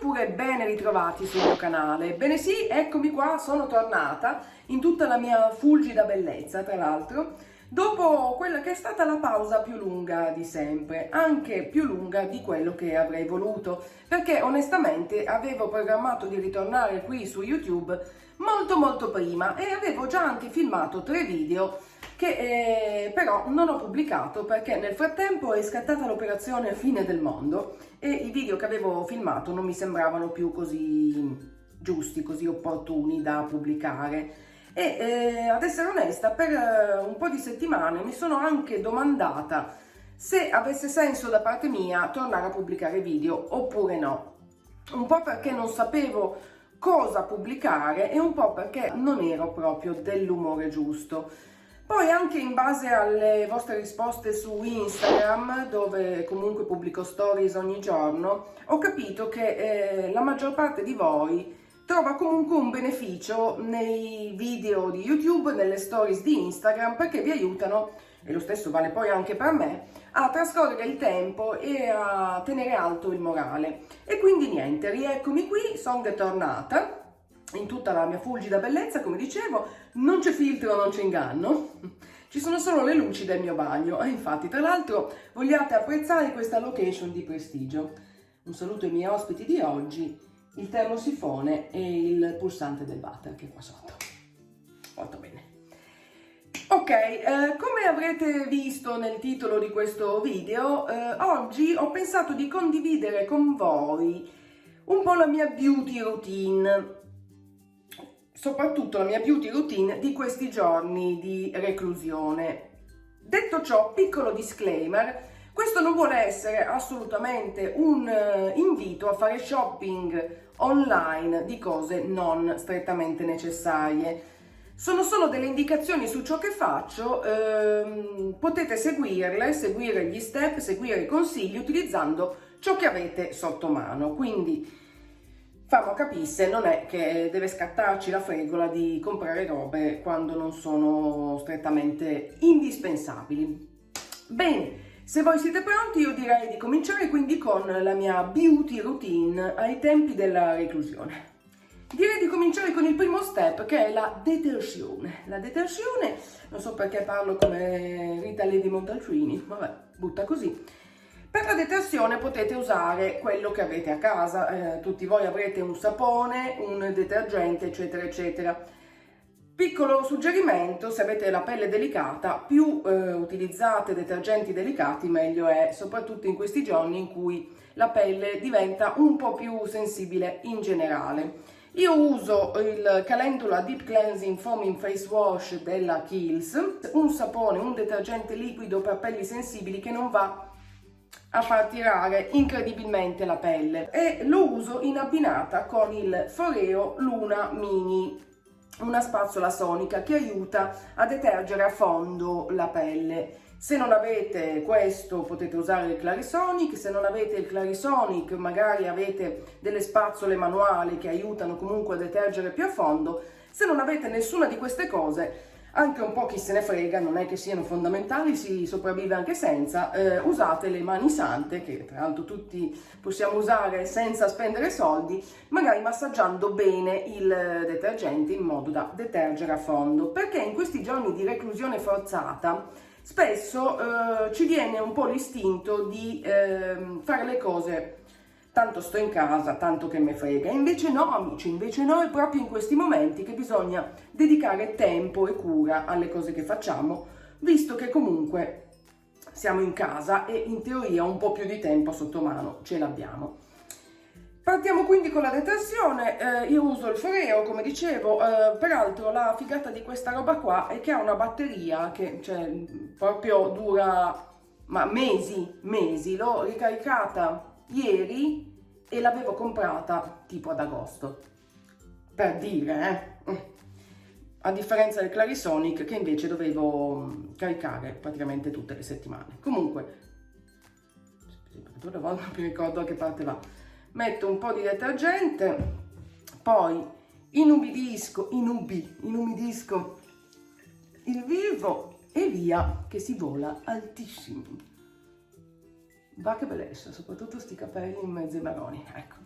oppure ben ritrovati sul mio canale. Bene sì, eccomi qua, sono tornata in tutta la mia fulgida bellezza, tra l'altro, dopo quella che è stata la pausa più lunga di sempre, anche più lunga di quello che avrei voluto, perché onestamente avevo programmato di ritornare qui su YouTube molto prima e avevo già anche filmato 3 video che però non ho pubblicato perché nel frattempo è scattata l'operazione Fine del Mondo e i video che avevo filmato non mi sembravano più così giusti, così opportuni da pubblicare. E ad essere onesta, per un po' di settimane mi sono anche domandata se avesse senso da parte mia tornare a pubblicare video oppure no. Un po' perché non sapevo cosa pubblicare e un po' perché non ero proprio dell'umore giusto. Poi anche in base alle vostre risposte su Instagram, dove comunque pubblico stories ogni giorno, ho capito che la maggior parte di voi trova comunque un beneficio nei video di YouTube, nelle stories di Instagram, perché vi aiutano, e lo stesso vale poi anche per me, a trascorrere il tempo e a tenere alto il morale. E quindi niente, rieccomi qui, sono tornata in tutta la mia fulgida bellezza, come dicevo, non c'è filtro, non c'è inganno, ci sono solo le luci del mio bagno e infatti tra l'altro vogliate apprezzare questa location di prestigio. Un saluto ai miei ospiti di oggi, il termosifone e il pulsante del water che è qua sotto. Molto bene. Ok, come avrete visto nel titolo di questo video, oggi ho pensato di condividere con voi un po' la mia beauty routine, soprattutto la mia beauty routine di questi giorni di reclusione. Detto ciò, piccolo disclaimer, questo non vuole essere assolutamente un invito a fare shopping online di cose non strettamente necessarie. Sono solo delle indicazioni su ciò che faccio, potete seguirle, seguire gli step, seguire i consigli utilizzando ciò che avete sotto mano, quindi famo capisse, non è che deve scattarci la fregola di comprare robe quando non sono strettamente indispensabili. Bene, se voi siete pronti io direi di cominciare quindi con la mia beauty routine ai tempi della reclusione. Direi di cominciare con il primo step che è la detersione. La detersione, non so perché parlo come Rita Levi Montalcini, vabbè, butta così. Per la detersione potete usare quello che avete a casa, tutti voi avrete un sapone, un detergente, eccetera, eccetera. Piccolo suggerimento, se avete la pelle delicata, più utilizzate detergenti delicati meglio è, soprattutto in questi giorni in cui la pelle diventa un po' più sensibile in generale. Io uso il Calendula Deep Cleansing Foaming Face Wash della Kiehl's, un sapone, un detergente liquido per pelli sensibili che non va a far tirare incredibilmente la pelle e lo uso in abbinata con il Foreo Luna Mini, una spazzola sonica che aiuta a detergere a fondo la pelle. Se non avete questo potete usare il Clarisonic, se non avete il Clarisonic magari avete delle spazzole manuali che aiutano comunque a detergere più a fondo. Se non avete nessuna di queste cose, anche un po' chi se ne frega, non è che siano fondamentali, si sopravvive anche senza, usate le mani sante, che tra l'altro tutti possiamo usare senza spendere soldi, magari massaggiando bene il detergente in modo da detergere a fondo, perché in questi giorni di reclusione forzata spesso ci viene un po' l'istinto di fare le cose tanto sto in casa, tanto che me frega. E invece no, amici, invece no, è proprio in questi momenti che bisogna dedicare tempo e cura alle cose che facciamo, visto che comunque siamo in casa e in teoria un po' più di tempo sotto mano ce l'abbiamo. Partiamo quindi con la detersione. Io uso il Foreo, come dicevo, peraltro la figata di questa roba qua è che ha una batteria che proprio dura mesi, l'ho ricaricata ieri e l'avevo comprata tipo ad agosto, per dire, a differenza del Clarisonic che invece dovevo caricare praticamente tutte le settimane. Comunque, una volta non mi ricordo a che parte va. Metto un po' di detergente, poi inumidisco il vivo e via che si vola altissimo. Va che bellezza, soprattutto sti capelli in mezzo ai maroni, ecco.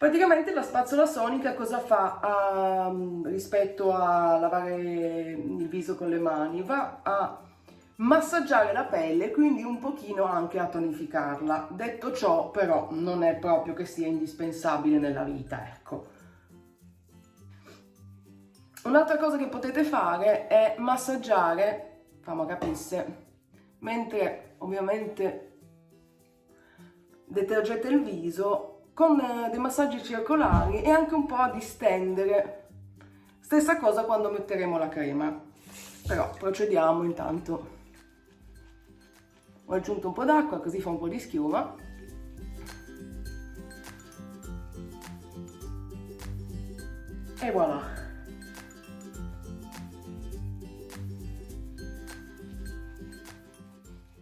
Praticamente la spazzola sonica cosa fa rispetto a lavare il viso con le mani? Va a massaggiare la pelle, quindi un pochino anche a tonificarla. Detto ciò, però, non è proprio che sia indispensabile nella vita, ecco. Un'altra cosa che potete fare è massaggiare, fammi capisse, mentre ovviamente detergete il viso, con dei massaggi circolari e anche un po' a distendere. Stessa cosa quando metteremo la crema. Però procediamo intanto. Ho aggiunto un po' d'acqua così fa un po' di schiuma. E voilà.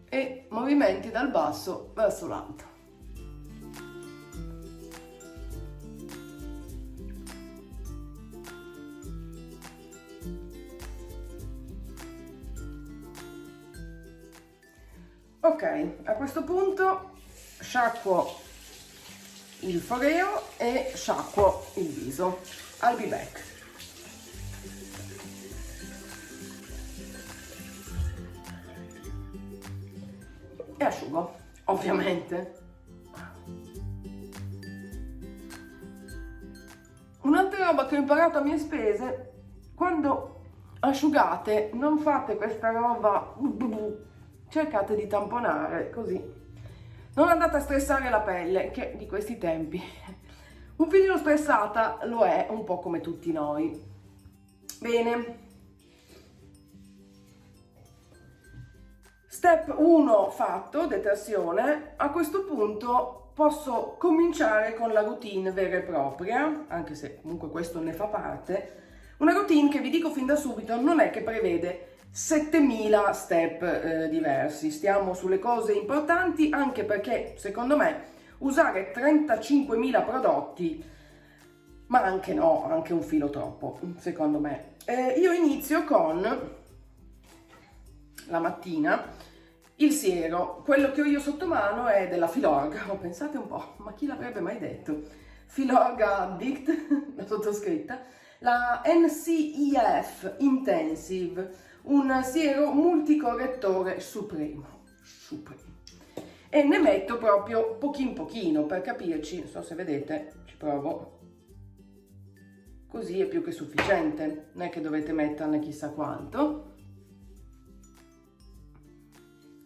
E movimenti dal basso verso l'alto. Ok, a questo punto sciacquo il foreo e sciacquo il viso. I'll be back. E asciugo, ovviamente. Un'altra roba che ho imparato a mie spese: quando asciugate non fate questa roba, cercate di tamponare così, non andate a stressare la pelle, che di questi tempi un filino stressata lo è, un po' come tutti noi. Bene, step 1 fatto, detersione. A questo punto posso cominciare con la routine vera e propria, anche se comunque questo ne fa parte. Una routine che, vi dico fin da subito, non è che prevede 7000 step diversi. Stiamo sulle cose importanti, anche perché secondo me usare 35.000 prodotti, ma anche no, anche un filo troppo, secondo me. Io inizio con, la mattina, il siero. Quello che ho io sotto mano è della Filorga. Oh, pensate un po', ma chi l'avrebbe mai detto? Filorga Addict, la sottoscritta. La NCEF Intensive, un siero multicorrettore supremo. E ne metto proprio pochino per capirci, non so se vedete, ci provo. Così è più che sufficiente, non è che dovete metterne chissà quanto.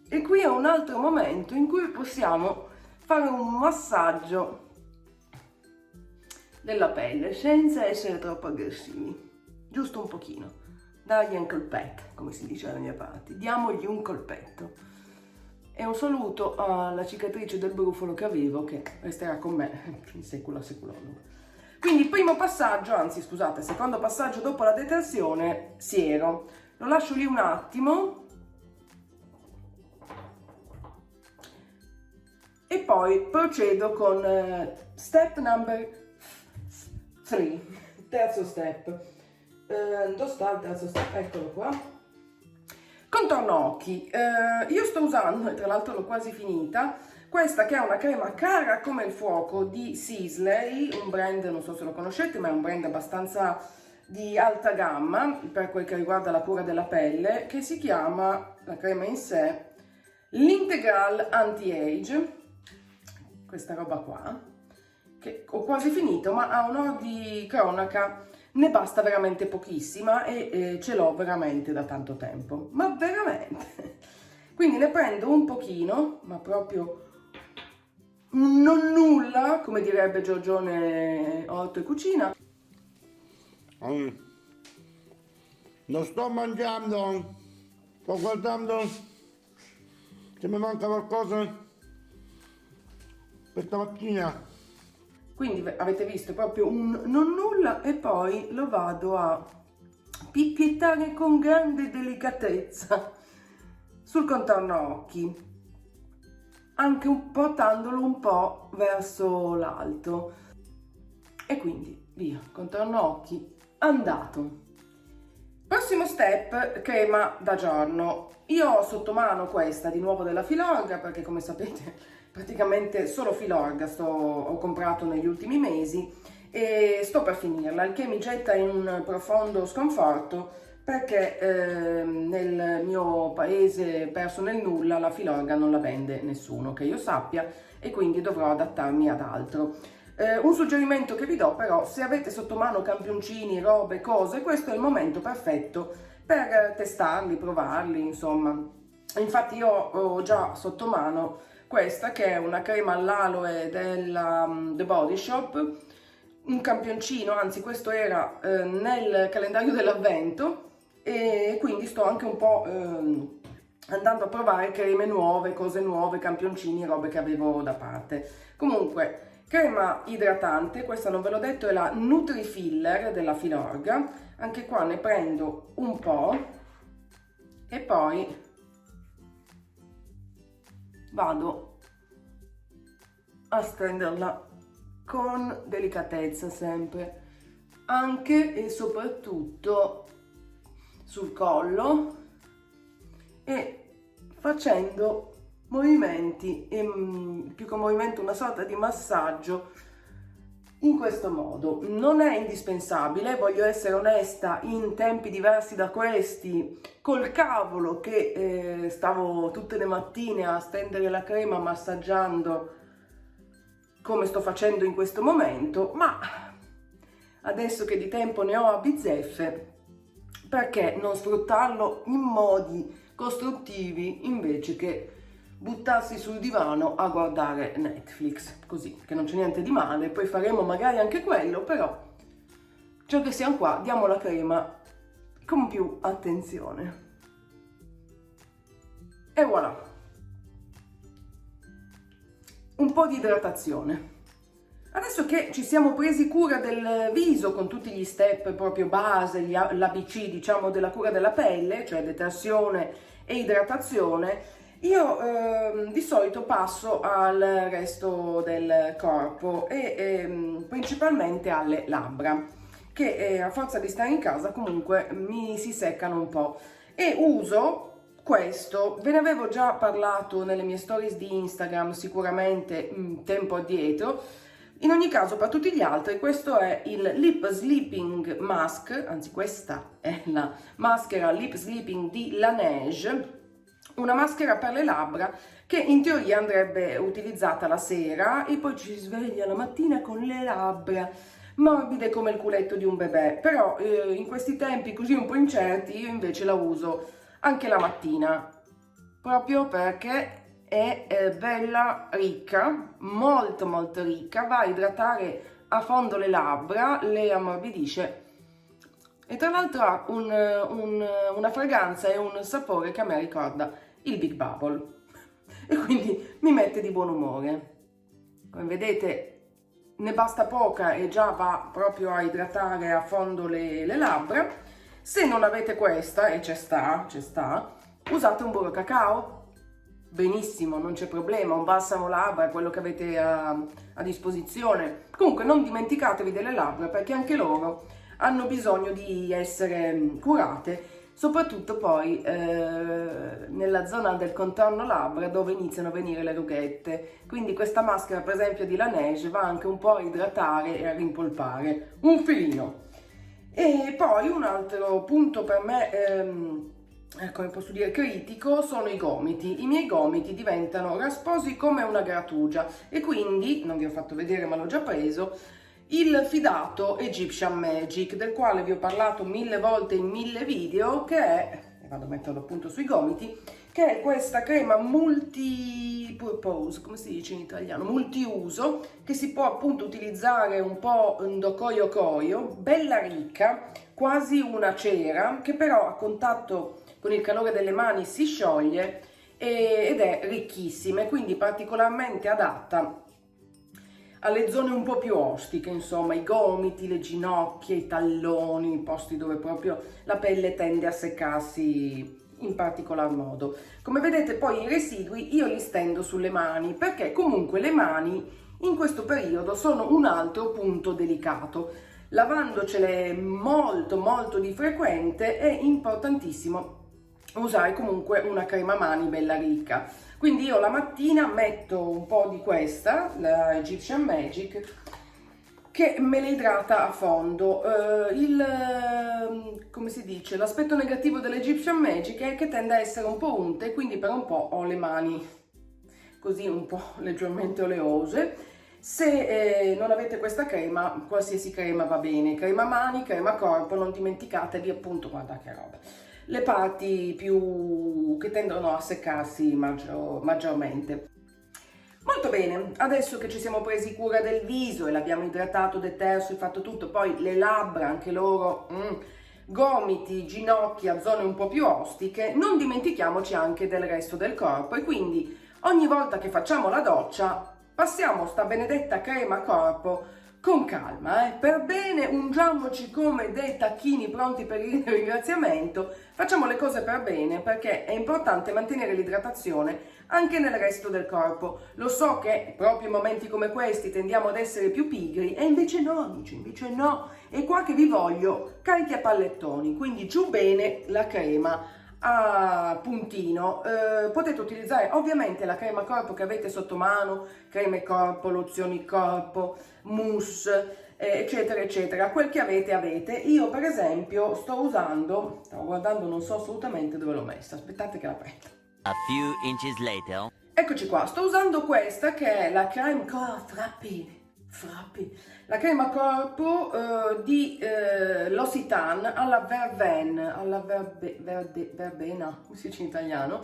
E qui è un altro momento in cui possiamo fare un massaggio della pelle senza essere troppo aggressivi, giusto un pochino, dargli un colpetto, come si dice dalle mie parti, diamogli un colpetto. E un saluto alla cicatrice del brufolo che avevo, che resterà con me in secolo seculorum. Quindi primo passaggio, anzi scusate, secondo passaggio dopo la detersione, siero. Lo lascio lì un attimo e poi procedo con step number 3, terzo step. Dove sta il terzo step? Eccolo qua. Contorno occhi. Io sto usando, e tra l'altro l'ho quasi finita, questa che è una crema cara come il fuoco di Sisley, un brand, non so se lo conoscete, ma è un brand abbastanza di alta gamma per quel che riguarda la cura della pelle, che si chiama, la crema in sé, l'Integral Anti-Age. Questa roba qua, che ho quasi finito, ma a onor di cronaca ne basta veramente pochissima e ce l'ho veramente da tanto tempo, ma veramente. Quindi ne prendo un pochino, ma proprio non nulla, come direbbe Giorgione Orto e Cucina. Non sto mangiando, sto guardando se mi manca qualcosa per stamattina. Quindi avete visto proprio un non nulla, e poi lo vado a picchiettare con grande delicatezza sul contorno occhi, anche portandolo un po' verso l'alto. E quindi via, contorno occhi andato. Prossimo step, crema da giorno. Io ho sotto mano questa di nuovo della Filorga, perché come sapete praticamente solo Filorga ho comprato negli ultimi mesi e sto per finirla, il che mi getta in un profondo sconforto perché nel mio paese perso nel nulla la Filorga non la vende nessuno che io sappia e quindi dovrò adattarmi ad altro. Un suggerimento che vi do però, se avete sotto mano campioncini, robe, cose, questo è il momento perfetto per testarli, provarli, insomma. Infatti io ho già sotto mano questa che è una crema all'aloe della The Body Shop, un campioncino, anzi questo era nel calendario dell'avvento e quindi sto anche un po' andando a provare creme nuove, cose nuove, campioncini, robe che avevo da parte. Comunque, crema idratante, questa non ve l'ho detto, è la Nutri-Filler della Filorga, anche qua ne prendo un po' e poi vado a stenderla con delicatezza sempre, anche e soprattutto sul collo e facendo movimenti, più che un movimento una sorta di massaggio in questo modo. Non è indispensabile, voglio essere onesta, in tempi diversi da questi, col cavolo che stavo tutte le mattine a stendere la crema massaggiando come sto facendo in questo momento, ma adesso che di tempo ne ho a bizzeffe, perché non sfruttarlo in modi costruttivi invece che buttarsi sul divano a guardare Netflix, così, che non c'è niente di male, poi faremo magari anche quello, però ciò che siamo qua, diamo la crema con più attenzione. E voilà! Un po' di idratazione. Adesso che ci siamo presi cura del viso con tutti gli step proprio base, l'ABC diciamo della cura della pelle, cioè detersione e idratazione, io di solito passo al resto del corpo e principalmente alle labbra, che a forza di stare in casa comunque mi si seccano un po', e uso questo. Ve ne avevo già parlato nelle mie stories di Instagram sicuramente tempo addietro. In ogni caso, per tutti gli altri, questo è il Lip Sleeping Mask, anzi questa è la maschera Lip Sleeping di Laneige, una maschera per le labbra che in teoria andrebbe utilizzata la sera e poi ci si sveglia la mattina con le labbra morbide come il culetto di un bebè, però in questi tempi così un po' incerti io invece la uso anche la mattina, proprio perché è bella ricca, molto molto ricca, va a idratare a fondo le labbra, le ammorbidisce e tra l'altro ha una fragranza e un sapore che a me ricorda il Big Bubble e quindi mi mette di buon umore. Come vedete ne basta poca e già va proprio a idratare a fondo le labbra. Se non avete questa, e c'è sta, usate un burro cacao. Benissimo, non c'è problema, un balsamo labbra, quello che avete a disposizione. Comunque non dimenticatevi delle labbra perché anche loro hanno bisogno di essere curate, soprattutto poi nella zona del contorno labbra dove iniziano a venire le rughette. Quindi questa maschera per esempio di Laneige va anche un po' a idratare e a rimpolpare un filino. E poi un altro punto per me come posso dire critico sono i gomiti. I miei gomiti diventano rasposi come una grattugia e quindi, non vi ho fatto vedere ma l'ho già preso, il fidato Egyptian Magic, del quale vi ho parlato 1000 volte in 1000 video, che è, e vado a metterlo appunto sui gomiti, che è questa crema multi-purpose, come si dice in italiano, multiuso, che si può appunto utilizzare un po' ndocoio coio, bella ricca, quasi una cera, che però a contatto con il calore delle mani si scioglie ed è ricchissima e quindi particolarmente adatta alle zone un po' più ostiche, insomma, i gomiti, le ginocchia, i talloni, i posti dove proprio la pelle tende a seccarsi in particolar modo. Come vedete poi i residui io li stendo sulle mani perché comunque le mani in questo periodo sono un altro punto delicato. lavandocele molto di frequente è importantissimo usare comunque una crema mani bella ricca. Quindi io la mattina metto un po' di questa, la Egyptian Magic, che me le idrata a fondo. Come si dice, l'aspetto negativo dell'Egyptian Magic è che tende a essere un po' unte, quindi per un po' ho le mani così un po' leggermente oleose. Se non avete questa crema, qualsiasi crema va bene, crema mani, crema corpo, non dimenticatevi appunto, guarda che roba, le parti più che tendono a seccarsi maggiormente. Molto bene, adesso che ci siamo presi cura del viso e l'abbiamo idratato, deterso e fatto tutto, poi le labbra, anche loro, gomiti, ginocchia, zone un po' più ostiche, non dimentichiamoci anche del resto del corpo e quindi ogni volta che facciamo la doccia passiamo sta benedetta crema corpo con calma, per bene, ungiamoci come dei tacchini pronti per il ringraziamento, facciamo le cose per bene perché è importante mantenere l'idratazione anche nel resto del corpo. Lo so che proprio in momenti come questi tendiamo ad essere più pigri e invece no amici, invece no, è qua che vi voglio carichi a pallettoni, quindi giù bene la crema a puntino. Potete utilizzare ovviamente la crema corpo che avete sotto mano, creme corpo, lozioni corpo, mousse, eccetera eccetera, quel che avete. Io per esempio stavo guardando, non so assolutamente dove l'ho messa, aspettate che la prendo. A few inches later. Eccoci qua, sto usando questa che è la creme corpo Frappi, la crema corpo di L'Occitane alla verbena, come si dice in italiano,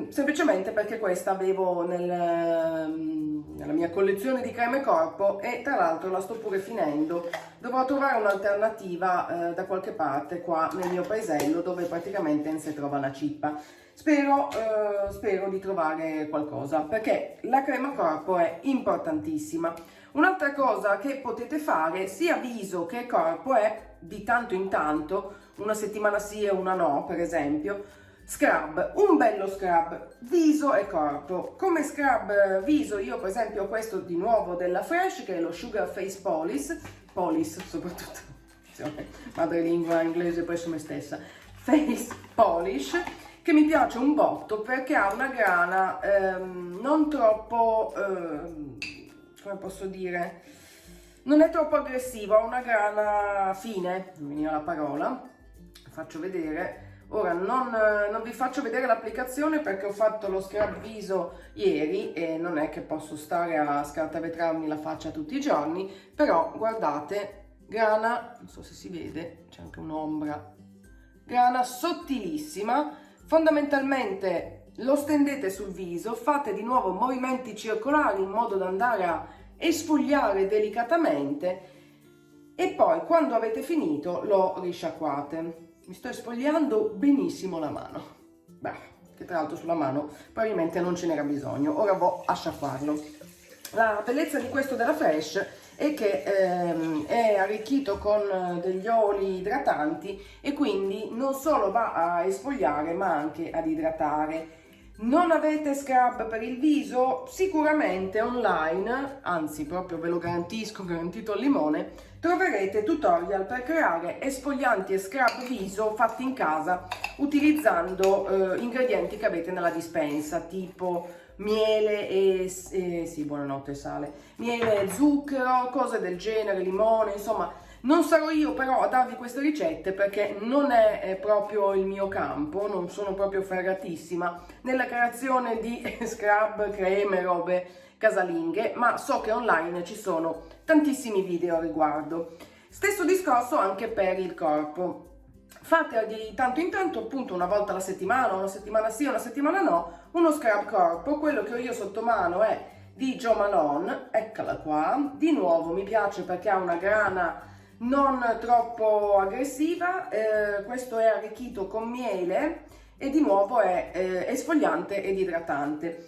semplicemente perché questa avevo nella mia collezione di creme corpo e tra l'altro la sto pure finendo. Dovrò trovare un'alternativa da qualche parte qua nel mio paesello dove praticamente non si trova una cippa. Spero di trovare qualcosa perché la crema corpo è importantissima. Un'altra cosa che potete fare sia viso che corpo è di tanto in tanto, una settimana sì e una no per esempio, scrub, un bello scrub viso e corpo. Come scrub viso io per esempio ho questo di nuovo della Fresh che è lo Sugar Face Polish soprattutto, madrelingua inglese presso me stessa, Face Polish, che mi piace un botto perché ha una grana non troppo, come posso dire, non è troppo aggressiva, ha una grana fine, non mi veniva la parola, faccio vedere, ora non vi faccio vedere l'applicazione perché ho fatto lo scrub viso ieri e non è che posso stare a scartavetrarmi la faccia tutti i giorni, però guardate, grana, non so se si vede, c'è anche un'ombra, grana sottilissima. Fondamentalmente lo stendete sul viso, fate di nuovo movimenti circolari in modo da andare a esfoliare delicatamente e poi quando avete finito lo risciacquate. Mi sto esfoliando benissimo la mano, che tra l'altro sulla mano probabilmente non ce n'era bisogno, ora vado a sciacquarlo. La bellezza di questo della Fresh è che è arricchito con degli oli idratanti e quindi non solo va a esfoliare ma anche ad idratare. Non avete scrub per il viso? Sicuramente online, anzi proprio ve lo garantisco, garantito al limone, troverete tutorial per creare esfolianti e scrub viso fatti in casa utilizzando ingredienti che avete nella dispensa, tipo miele e sì, buonanotte sale, miele, zucchero, cose del genere, limone, insomma. Non sarò io però a darvi queste ricette perché non è proprio il mio campo, non sono proprio ferratissima nella creazione di scrub, creme, robe casalinghe, ma so che online ci sono tantissimi video a riguardo. Stesso discorso anche per il corpo. Fate di tanto in tanto, appunto una volta alla settimana, una settimana sì, una settimana no, uno scrub corpo. Quello che ho io sotto mano è di Jo Malone, eccola qua, di nuovo mi piace perché ha una grana non troppo aggressiva, questo è arricchito con miele e di nuovo è esfoliante ed idratante.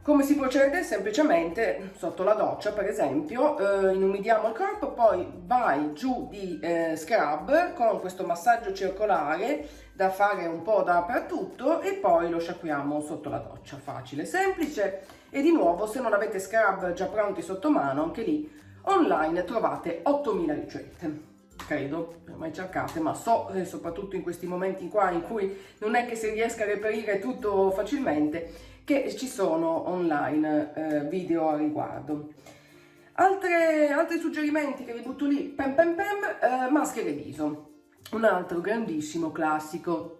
Come si procede? Semplicemente sotto la doccia per esempio inumidiamo il corpo, poi vai giù di scrub con questo massaggio circolare da fare un po' dappertutto e poi lo sciacquiamo sotto la doccia, facile, semplice. E di nuovo se non avete scrub già pronti sotto mano, anche lì Online trovate 8000 ricette, credo, mai cercate, ma so, soprattutto in questi momenti qua in cui non è che si riesca a reperire tutto facilmente, che ci sono online video a riguardo. Altri suggerimenti che vi butto lì, maschere viso, un altro grandissimo classico.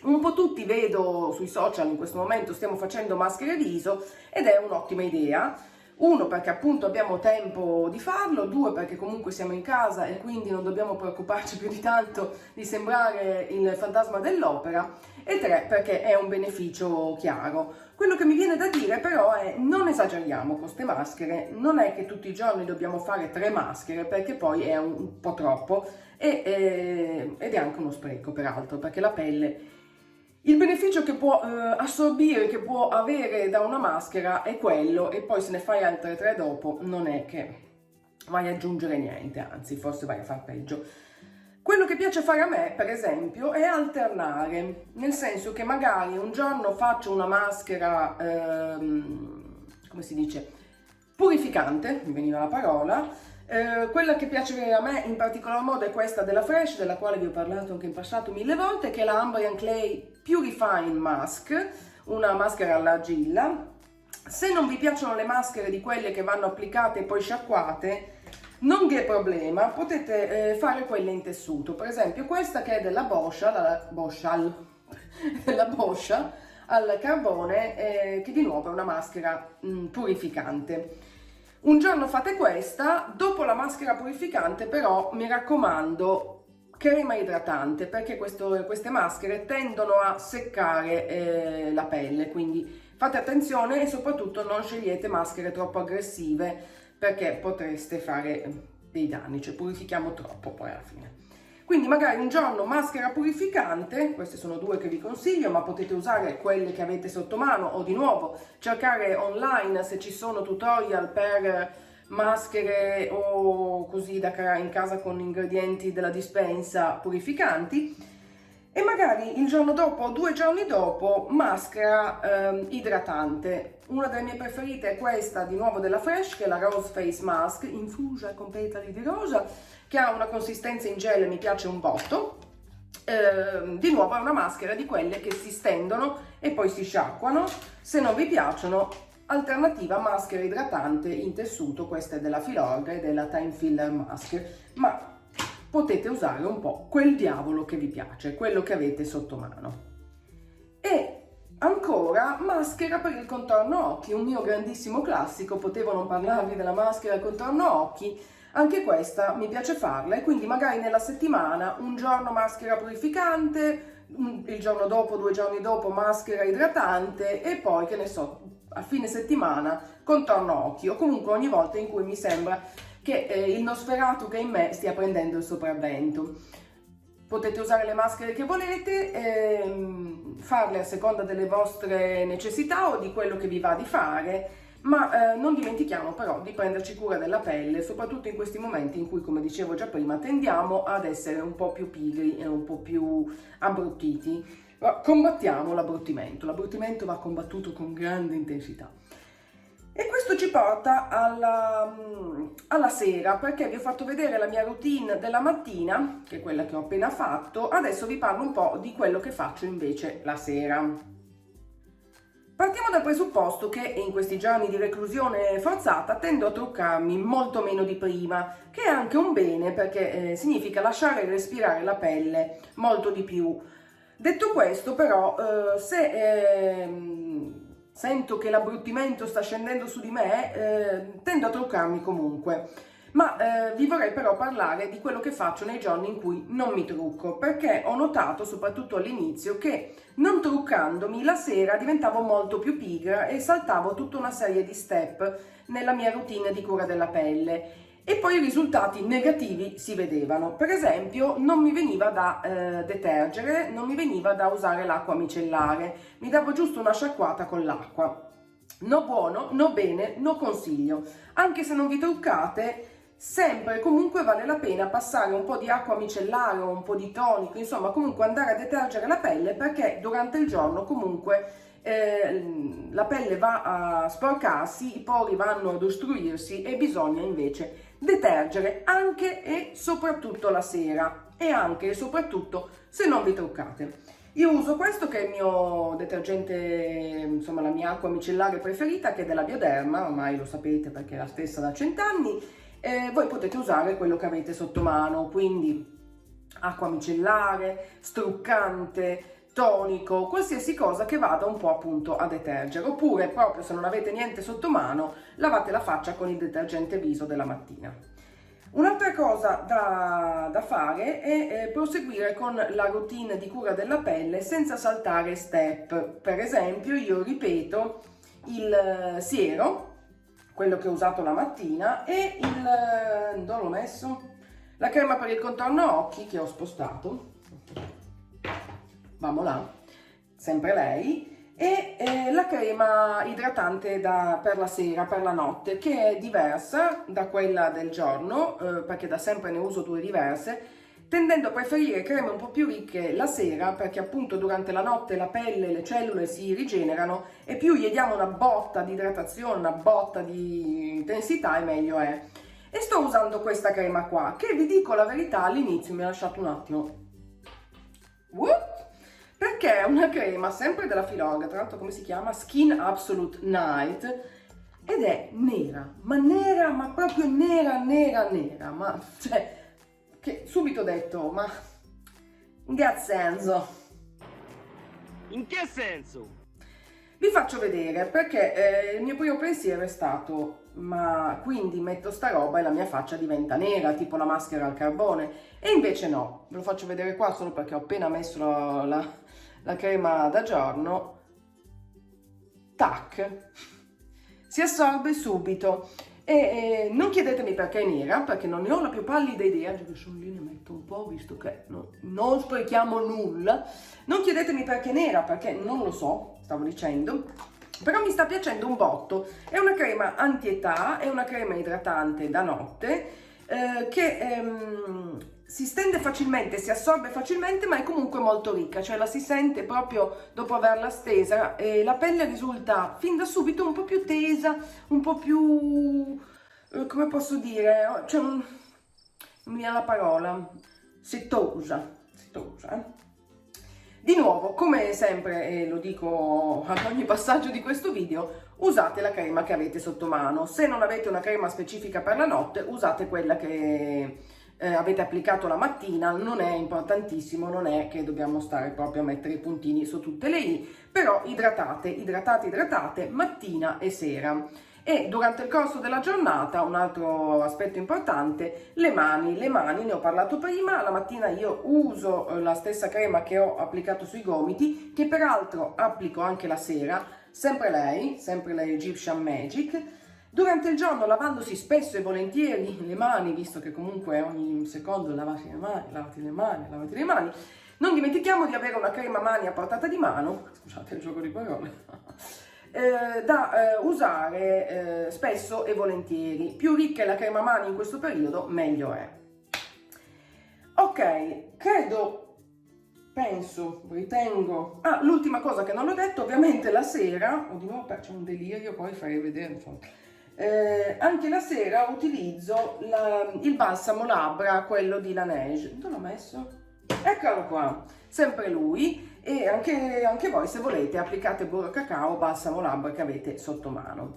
Un po' tutti vedo sui social in questo momento stiamo facendo maschere viso ed è un'ottima idea. Uno, perché appunto abbiamo tempo di farlo, due, perché comunque siamo in casa e quindi non dobbiamo preoccuparci più di tanto di sembrare il fantasma dell'opera, e tre, perché è un beneficio chiaro. Quello che mi viene da dire però è: non esageriamo con queste maschere, non è che tutti i giorni dobbiamo fare 3 maschere, perché poi è un po' troppo ed è anche uno spreco peraltro, perché la pelle, il beneficio che può assorbire, che può avere da una maschera è quello, e poi se ne fai altre 3 dopo non è che vai ad aggiungere niente, anzi forse vai a far peggio. Quello che piace fare a me, per esempio, è alternare, nel senso che magari un giorno faccio una maschera, come si dice, purificante, mi veniva la parola. Quella che piace a me in particolar modo è questa della Fresh, della quale vi ho parlato anche in passato 1000 volte, che è la Amber & Clay Purifying Mask, una maschera all'argilla. Se non vi piacciono le maschere di quelle che vanno applicate e poi sciacquate, non vi è problema, potete fare quelle in tessuto. Per esempio questa, che è della Boscia al carbone, che di nuovo è una maschera purificante. Un giorno fate questa, dopo la maschera purificante però mi raccomando crema idratante, perché queste maschere tendono a seccare la pelle, quindi fate attenzione e soprattutto non scegliete maschere troppo aggressive, perché potreste fare dei danni, cioè purifichiamo troppo poi alla fine. Quindi magari un giorno maschera purificante, queste sono 2 che vi consiglio, ma potete usare quelle che avete sotto mano, o di nuovo cercare online se ci sono tutorial per maschere o così da creare in casa con ingredienti della dispensa purificanti. E magari il giorno dopo o 2 giorni dopo maschera idratante. Una delle mie preferite è questa di nuovo della Fresh, che è la Rose Face Mask infusa con petali di rosa, che ha una consistenza in gel e mi piace un botto. Di nuovo è una maschera di quelle che si stendono e poi si sciacquano. Se non vi piacciono, alternativa maschera idratante in tessuto, questa è della Filorga e della Time Filler Mask, ma potete usare un po' quel diavolo che vi piace, quello che avete sotto mano. E ancora maschera per il contorno occhi, un mio grandissimo classico, potevo non parlarvi della maschera contorno occhi, anche questa mi piace farla, e quindi magari nella settimana un giorno maschera purificante, il giorno dopo, 2 giorni dopo maschera idratante, e poi che ne so, a fine settimana contorno occhi, o comunque ogni volta in cui mi sembra che il Nosferatu che è in me stia prendendo il sopravvento. Potete usare le maschere che volete, farle a seconda delle vostre necessità o di quello che vi va di fare, ma non dimentichiamo però di prenderci cura della pelle, soprattutto in questi momenti in cui, come dicevo già prima, tendiamo ad essere un po' più pigri e un po' più abbruttiti. Combattiamo l'abbruttimento va combattuto con grande intensità. E questo ci porta alla sera, perché vi ho fatto vedere la mia routine della mattina, che è quella che ho appena fatto. Adesso vi parlo un po' di quello che faccio invece la sera. Partiamo dal presupposto che in questi giorni di reclusione forzata tendo a truccarmi molto meno di prima, che è anche un bene, perché significa lasciare respirare la pelle molto di più. Detto questo però, se sento che l'abbruttimento sta scendendo su di me, tendo a truccarmi comunque. Ma vi vorrei però parlare di quello che faccio nei giorni in cui non mi trucco, perché ho notato, soprattutto all'inizio, che non truccandomi la sera diventavo molto più pigra e saltavo tutta una serie di step nella mia routine di cura della pelle. E poi i risultati negativi si vedevano. Per esempio, non mi veniva da detergere, non mi veniva da usare l'acqua micellare, mi davo giusto una sciacquata con l'acqua. No buono, no bene, no consiglio. Anche se non vi truccate, sempre comunque vale la pena passare un po' di acqua micellare o un po' di tonico, insomma comunque andare a detergere la pelle, perché durante il giorno comunque la pelle va a sporcarsi, i pori vanno ad ostruirsi e bisogna invece detergere anche e soprattutto la sera, e anche e soprattutto se non vi truccate. Io uso questo che è il mio detergente, insomma la mia acqua micellare preferita, che è della Bioderma, ormai lo sapete perché è la stessa da 100 anni. Voi potete usare quello che avete sotto mano, quindi acqua micellare, struccante, tonico, qualsiasi cosa che vada un po' appunto a detergere, oppure proprio se non avete niente sotto mano lavate la faccia con il detergente viso della mattina. Un'altra cosa da fare è proseguire con la routine di cura della pelle senza saltare step. Per esempio io ripeto il siero, quello che ho usato la mattina, e dove l'ho messo? La crema per il contorno occhi che ho spostato, vamo là, sempre lei, e la crema idratante per la sera, per la notte, che è diversa da quella del giorno, perché da sempre ne uso due diverse, tendendo a preferire creme un po' più ricche la sera, perché appunto durante la notte la pelle, le cellule si rigenerano e più gli diamo una botta di idratazione, una botta di intensità, e meglio è. E sto usando questa crema qua, che vi dico la verità, all'inizio mi ha lasciato un attimo perché è una crema sempre della Filorga, tra l'altro come si chiama? Skin Absolute Night, ed è nera, ma proprio nera, ma cioè, che subito ho detto, ma in che senso? In che senso? Vi faccio vedere, perché il mio primo pensiero è stato, ma quindi metto sta roba e la mia faccia diventa nera, tipo la maschera al carbone, e invece no. Ve lo faccio vedere qua solo perché ho appena messo la crema da giorno. Tac, si assorbe subito. E non chiedetemi perché è nera, perché non ne ho la più pallida idea, già che sono lì ne metto un po', visto che non sprechiamo nulla. Non chiedetemi perché è nera, perché non lo so, stavo dicendo, però mi sta piacendo un botto. È una crema anti-età, è una crema idratante da notte, che si stende facilmente, si assorbe facilmente, ma è comunque molto ricca, cioè la si sente proprio dopo averla stesa, e la pelle risulta fin da subito un po' più tesa, un po' più, come posso dire, cioè, non mi viene la parola, setosa, Di nuovo, come sempre, e lo dico ad ogni passaggio di questo video, usate la crema che avete sotto mano. Se non avete una crema specifica per la notte, usate quella che avete applicato la mattina. Non è importantissimo, non è che dobbiamo stare proprio a mettere i puntini su tutte le i, però idratate mattina e sera. E durante il corso della giornata, un altro aspetto importante, le mani, ne ho parlato prima. La mattina io uso la stessa crema che ho applicato sui gomiti, che peraltro applico anche la sera, sempre lei Egyptian Magic. Durante il giorno, lavandosi spesso e volentieri le mani, visto che comunque ogni secondo lavati le mani, non dimentichiamo di avere una crema mani a portata di mano, scusate il gioco di parole, da usare spesso e volentieri. Più ricca è la crema mani in questo periodo, meglio è. Ok, ritengo. L'ultima cosa che non ho detto, ovviamente la sera, di nuovo c'è un delirio, poi farei vedere, insomma. Anche la sera utilizzo il balsamo labbra, quello di Laneige. Dove l'ho messo? Eccolo qua, sempre lui. E anche voi, se volete, applicate burro cacao, balsamo labbra che avete sotto mano.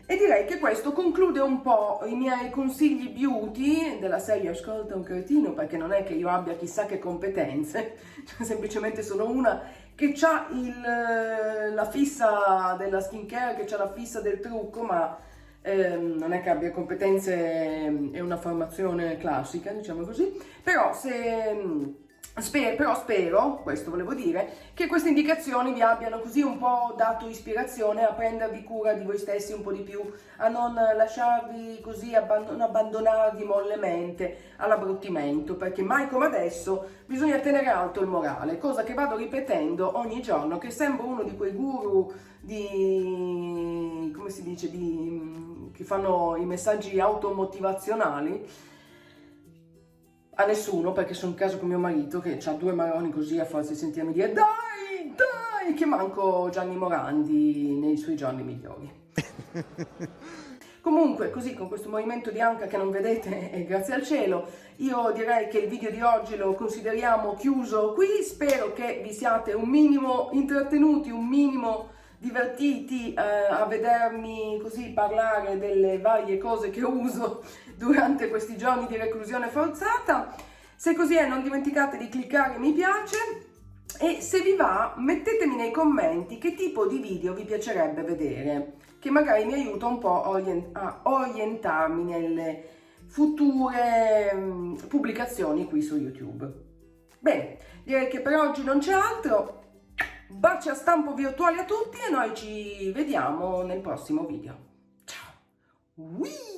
E direi che questo conclude un po' i miei consigli beauty della serie Ascolta un cretino, perché non è che io abbia chissà che competenze, cioè semplicemente sono una che ha la fissa della skincare, che ha la fissa del trucco, ma non è che abbia competenze e una formazione classica, diciamo così. Però spero, questo volevo dire, che queste indicazioni vi abbiano così un po' dato ispirazione a prendervi cura di voi stessi un po' di più, a non lasciarvi così, non abbandonarvi mollemente all'abbruttimento, perché mai come adesso bisogna tenere alto il morale, cosa che vado ripetendo ogni giorno, che sembro uno di quei guru come si dice, che fanno i messaggi automotivazionali. A nessuno, perché sono in casa con mio marito che ha due maroni così, a forza di sentirmi dire dai, e che manco Gianni Morandi nei suoi giorni migliori. Comunque, così, con questo movimento di anca che non vedete, e grazie al cielo, io direi che il video di oggi lo consideriamo chiuso qui. Spero che vi siate un minimo intrattenuti, un minimo divertiti a vedermi così parlare delle varie cose che uso durante questi giorni di reclusione forzata. Se così è, non dimenticate di cliccare mi piace e se vi va mettetemi nei commenti che tipo di video vi piacerebbe vedere, che magari mi aiuta un po' a orientarmi nelle future pubblicazioni qui su YouTube. Bene, direi che per oggi non c'è altro. Baci a stampo virtuale a tutti e noi ci vediamo nel prossimo video. Ciao! Whee!